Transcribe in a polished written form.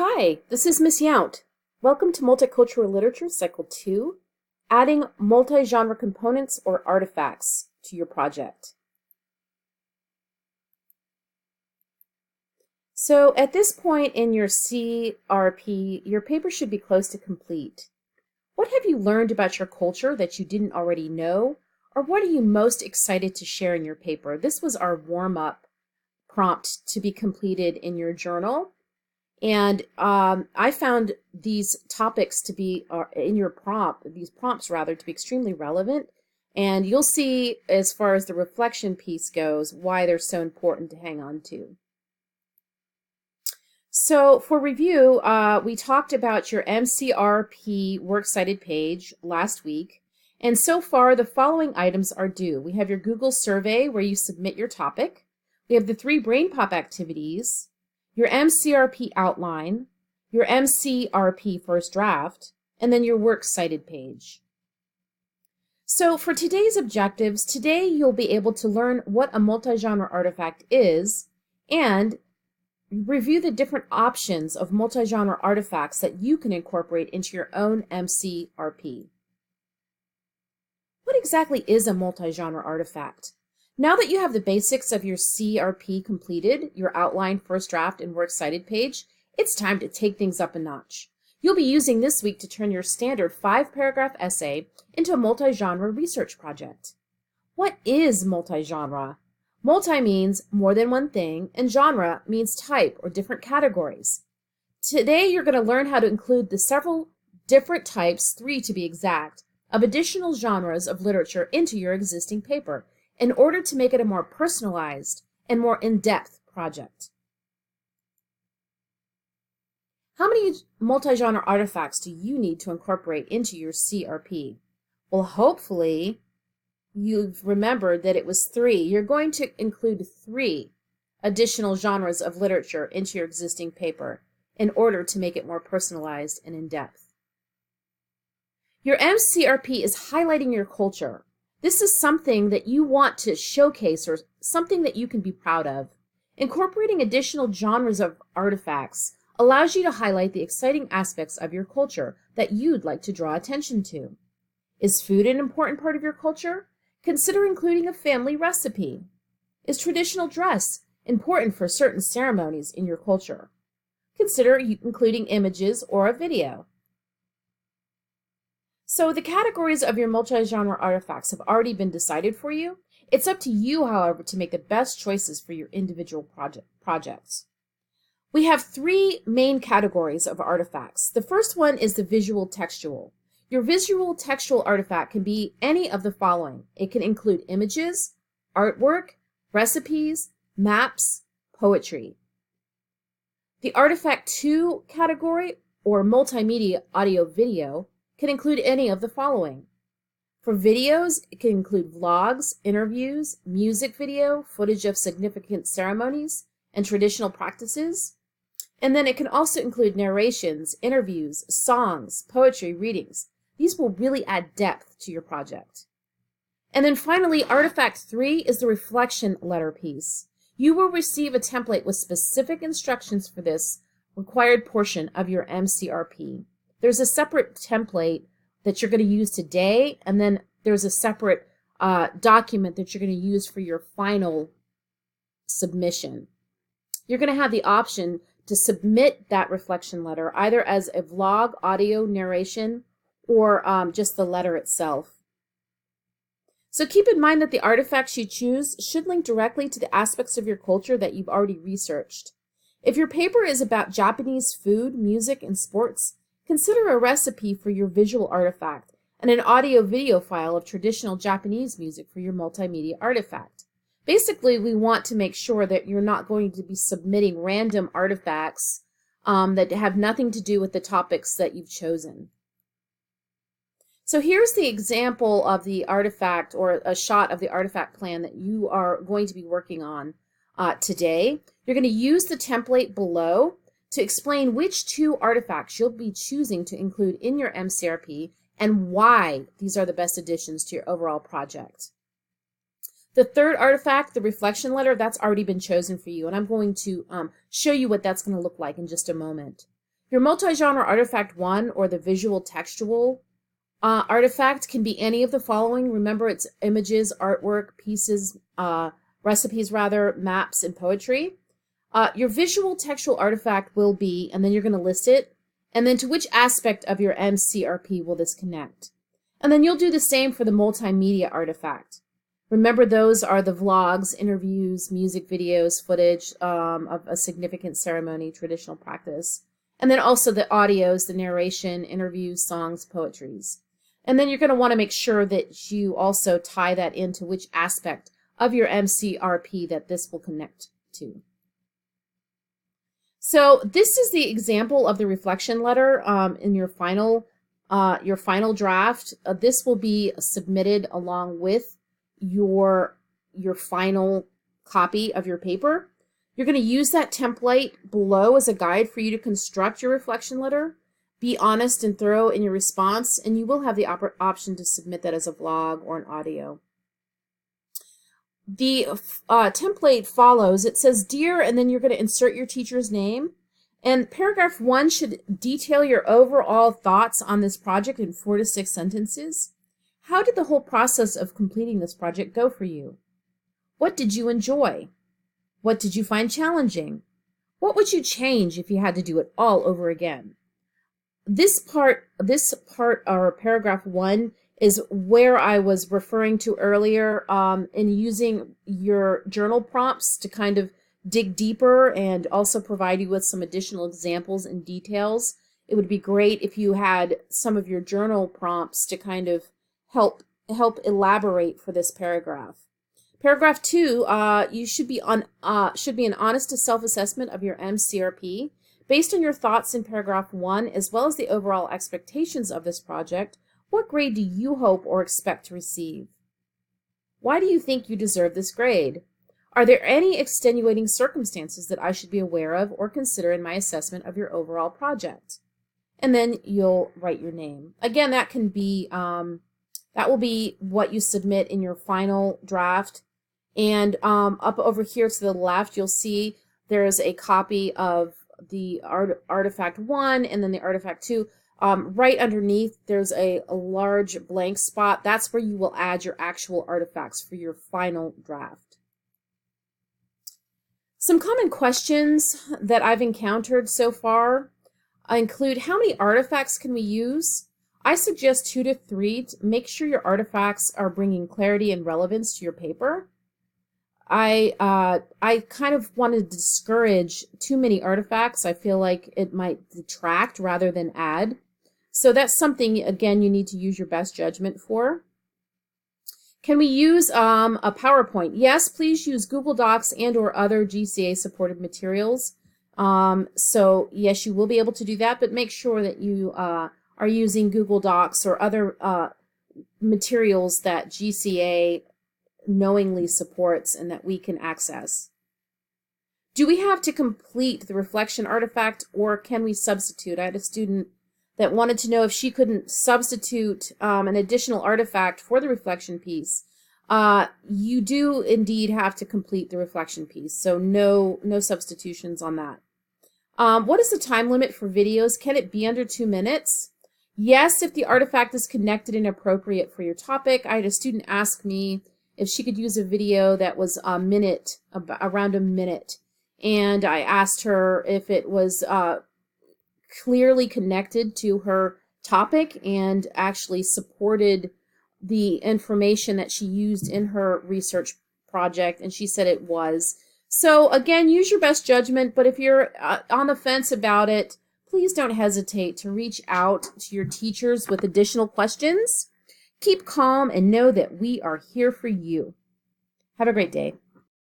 Hi, this is Miss Yount. Welcome to Multicultural Literature Cycle 2, adding multi-genre components or artifacts to your project. So at this point in your CRP, your paper should be close to complete. What have you learned about your culture that you didn't already know? Or what are you most excited to share in your paper? This was our warm-up prompt to be completed in your journal. And I found these topics to be in your these prompts rather, to be extremely relevant. And you'll see, as far as the reflection piece goes, why they're so important to hang on to. So for review, we talked about your MCRP Works Cited page last week. And so far, the following items are due. We have your Google survey where you submit your topic. We have the 3 BrainPop activities, your MCRP outline, your MCRP first draft, and then your Works Cited page. So for today's objectives, today you'll be able to learn what a multi-genre artifact is and review the different options of multi-genre artifacts that you can incorporate into your own MCRP. What exactly is a multi-genre artifact? Now that you have the basics of your CRP completed, your outline, first draft, and Works Cited page, it's time to take things up a notch. You'll be using this week to turn your standard 5-paragraph essay into a multi-genre research project. What is multi-genre? Multi means more than one thing, and genre means type or different categories. Today you're going to learn how to include the several different types, 3 to be exact, of additional genres of literature into your existing paper, in order to make it a more personalized and more in-depth project. How many multi-genre artifacts do you need to incorporate into your CRP? Well, hopefully you've remembered that it was 3. You're going to include 3 additional genres of literature into your existing paper in order to make it more personalized and in-depth. Your MCRP is highlighting your culture. This is something that you want to showcase or something that you can be proud of. Incorporating additional genres of artifacts allows you to highlight the exciting aspects of your culture that you'd like to draw attention to. Is food an important part of your culture? Consider including a family recipe. Is traditional dress important for certain ceremonies in your culture? Consider including images or a video. So the categories of your multi-genre artifacts have already been decided for you. It's up to you, however, to make the best choices for your individual projects. We have 3 main categories of artifacts. The first one is the visual textual. Your visual textual artifact can be any of the following. It can include images, artwork, recipes, maps, poetry. The artifact 2 category, or multimedia audio-video, can include any of the following. For videos, it can include vlogs, interviews, music video, footage of significant ceremonies and traditional practices. And then it can also include narrations, interviews, songs, poetry, readings. These will really add depth to your project. And then finally, artifact 3 is the reflection letter piece. You will receive a template with specific instructions for this required portion of your MCRP. There's a separate template that you're going to use today, and then there's a separate document that you're going to use for your final submission. You're going to have the option to submit that reflection letter either as a vlog, audio, narration, or just the letter itself. So keep in mind that the artifacts you choose should link directly to the aspects of your culture that you've already researched. If your paper is about Japanese food, music, and sports, consider a recipe for your visual artifact and an audio-video file of traditional Japanese music for your multimedia artifact. Basically, we want to make sure that you're not going to be submitting random artifacts that have nothing to do with the topics that you've chosen. So here's the example of the artifact, or a shot of the artifact plan that you are going to be working on today. You're going to use the template below to explain which 2 artifacts you'll be choosing to include in your MCRP and why these are the best additions to your overall project. The 3rd artifact, the reflection letter, that's already been chosen for you, and I'm going to show you what that's going to look like in just a moment. Your multi-genre artifact 1, or the visual textual artifact, can be any of the following. Remember, it's images, artwork, pieces, recipes rather, maps, and poetry. Your visual textual artifact will be, and then you're going to list it, and then to which aspect of your MCRP will this connect. And then you'll do the same for the multimedia artifact. Remember, those are the vlogs, interviews, music videos, footage of a significant ceremony, traditional practice. And then also the audios, the narration, interviews, songs, poetries. And then you're going to want to make sure that you also tie that into which aspect of your MCRP that this will connect to. So this is the example of the reflection letter in your final draft. This will be submitted along with your final copy of your paper. You're going to use that template below as a guide for you to construct your reflection letter. Be honest and thorough in your response, and you will have the option to submit that as a vlog or an audio. The template follows. It says, "Dear," and then you're going to insert your teacher's name. And paragraph 1 should detail your overall thoughts on this project in 4 to 6 sentences. How did the whole process of completing this project go for you? What did you enjoy? What did you find challenging? What would you change if you had to do it all over again? This part, or paragraph 1, is where I was referring to earlier in using your journal prompts to kind of dig deeper and also provide you with some additional examples and details. It would be great if you had some of your journal prompts to kind of help elaborate for this paragraph. Paragraph 2, you should be an honest self-assessment of your MCRP. Based on your thoughts in paragraph 1, as well as the overall expectations of this project, what grade do you hope or expect to receive? Why do you think you deserve this grade? Are there any extenuating circumstances that I should be aware of or consider in my assessment of your overall project? And then you'll write your name. Again, that can be that will be what you submit in your final draft. And up over here to the left, you'll see there's a copy of the artifact 1 and then the artifact 2. Right underneath, there's a large blank spot. That's where you will add your actual artifacts for your final draft. Some common questions that I've encountered so far include, how many artifacts can we use? I suggest 2 to 3 to make sure your artifacts are bringing clarity and relevance to your paper. I kind of want to discourage too many artifacts. I feel like it might detract rather than add. So that's something, again, you need to use your best judgment for. Can we use a PowerPoint? Yes, please use Google Docs and or other GCA supported materials. So yes, you will be able to do that, but make sure that you are using Google Docs or other materials that GCA knowingly supports and that we can access. Do we have to complete the reflection artifact, or can we substitute? I had a student that wanted to know if she couldn't substitute an additional artifact for the reflection piece. You do indeed have to complete the reflection piece, so no substitutions on that. What is the time limit for videos? Can it be under 2 minutes? Yes, if the artifact is connected and appropriate for your topic. I had a student ask me if she could use a video that was around a minute. And I asked her if it was clearly connected to her topic and actually supported the information that she used in her research project, and she said it was. So again, use your best judgment, but if you're on the fence about it, please don't hesitate to reach out to your teachers with additional questions. Keep calm and know that we are here for you. Have a great day.